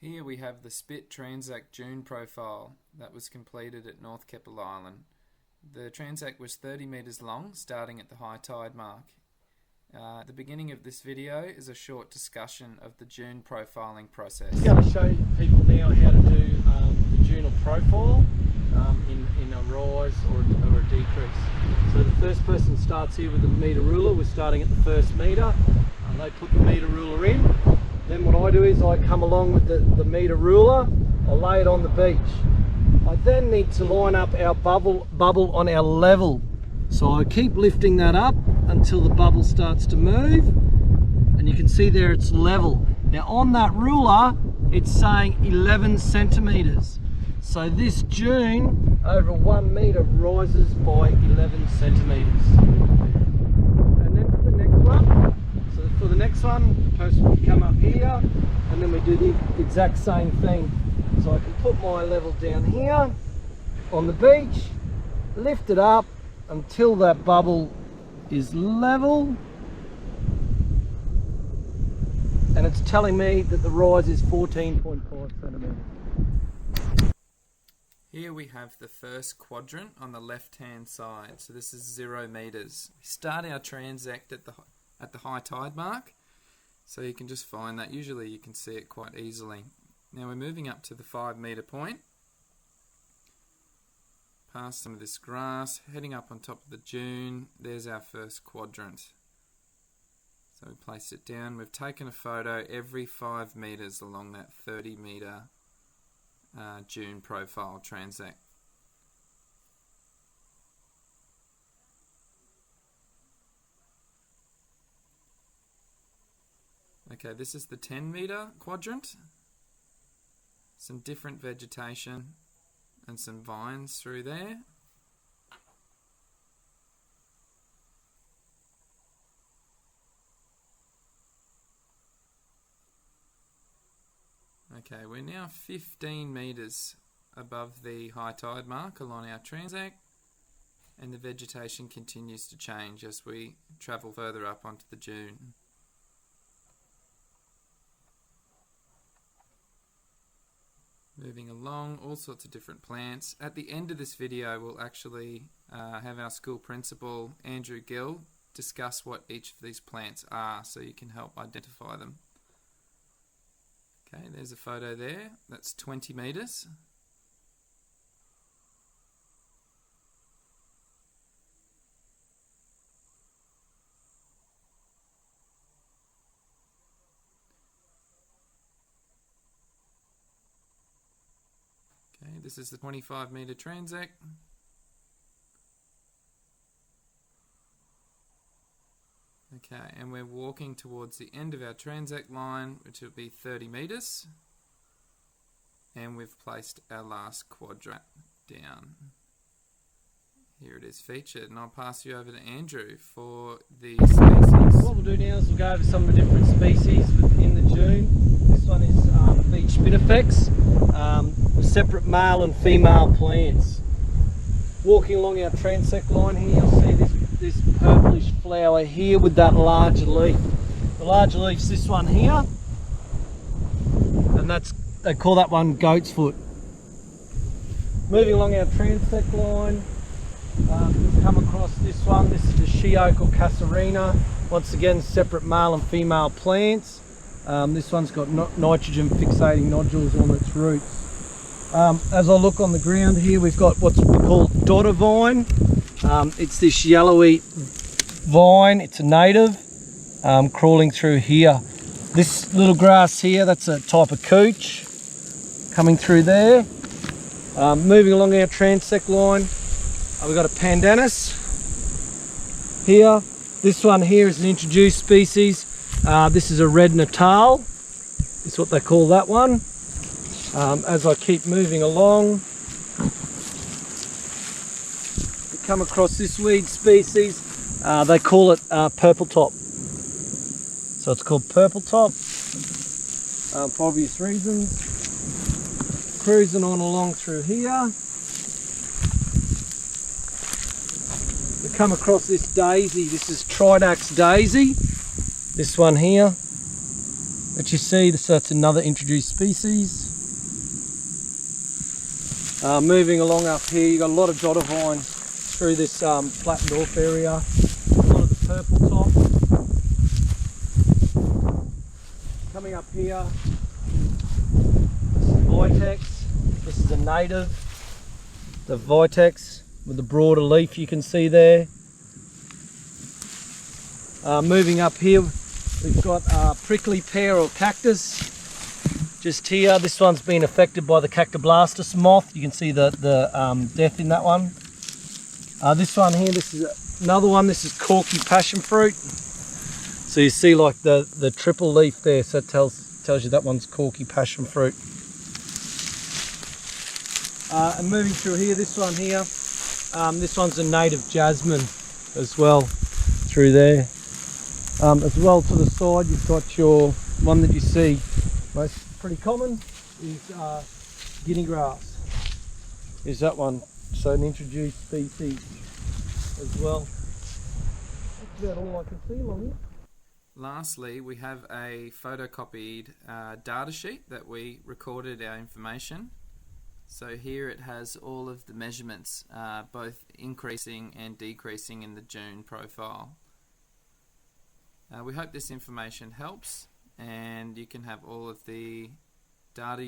Here we have the spit transect dune profile that was completed at North Keppel Island. The transect was 30 metres long, starting at the high tide mark. The beginning of this video is a short discussion of the dune profiling process. I'm going to show people now how to do the dunal profile in a rise or a decrease. So the first person starts here with a metre ruler. We're starting at the first metre. They put the metre ruler in. Then what I do is I come along with the metre ruler, I lay it on the beach. I then need to line up our bubble on our level. So I keep lifting that up until the bubble starts to move, and you can see there it's level. Now on that ruler it's saying 11 centimetres. So this dune over 1 metre rises by 11 centimetres. And then for the next one, the person would come up here, and then we do the exact same thing. So I can put my level down here on the beach, lift it up until that bubble is level, and it's telling me that the rise is 14.5 centimetres. Here we have the first quadrant on the left hand side, so this is 0 metres. We start our transect at the high tide mark, so you can just find that. Usually you can see it quite easily. Now we're moving up to the 5 metre point, past some of this grass, heading up on top of the dune. There's our first quadrant. So we place it down. We've taken a photo every 5 metres along that 30 metre dune profile transect. Okay, this is the 10 metre quadrant. Some different vegetation and some vines through there. Okay, we're now 15 metres above the high tide mark along our transect, and the vegetation continues to change as we travel further up onto the dune. Moving along, all sorts of different plants. At the end of this video, we'll actually have our school principal, Andrew Gill, discuss what each of these plants are so you can help identify them. Okay, there's a photo there. That's 20 metres. Okay, this is the 25 metre transect. Okay, and we're walking towards the end of our transect line, which will be 30 metres. And we've placed our last quadrant down. Here it is featured, and I'll pass you over to Andrew for the species. What we'll do now is we'll go over some of the different species within the dune. This one is beach spinifex, with separate male and female plants. Walking along our transect line here, you'll see this purplish flower here with that larger leaf. The larger leaf's this one here, and they call that one goat's foot. Moving along our transect line, we've come across this one. This is the she oak or casuarina. Once again, separate male and female plants. This one's got nitrogen fixating nodules on its roots. As I look on the ground here, we've got what's called dodder vine. It's this yellowy vine. It's a native, crawling through here. This little grass here, that's a type of cooch coming through there. Moving along our transect line, we've got a pandanus here. This one here is an introduced species. This is a red natal. Is what they call that one. As I keep moving along, we come across this weed species. They call it purple top. So it's called purple top for obvious reasons. Cruising on along through here, we come across this daisy. This is Tridax daisy. This one here. that you see. So that's another introduced species. Moving along up here, you've got a lot of dodder vine through this flattened off area. A lot of the purple top. Coming up here, this is Vitex. This is a native. The Vitex with the broader leaf you can see there. Moving up here, we've got prickly pear or cactus. Just here, this one's been affected by the Cactoblastis moth. You can see the death in that one. This one here, this is another one. This is corky passion fruit. So you see like the triple leaf there, so it tells you that one's corky passion fruit. And moving through here, this one here, this one's a native jasmine as well through there. As well to the side, you've got your one that you see most pretty common is guinea grass. Is that one? So an introduced species as well. That's about all I can see along here. Lastly, we have a photocopied data sheet that we recorded our information. So here it has all of the measurements, both increasing and decreasing in the Dune profile. We hope this information helps, and you can have all of the data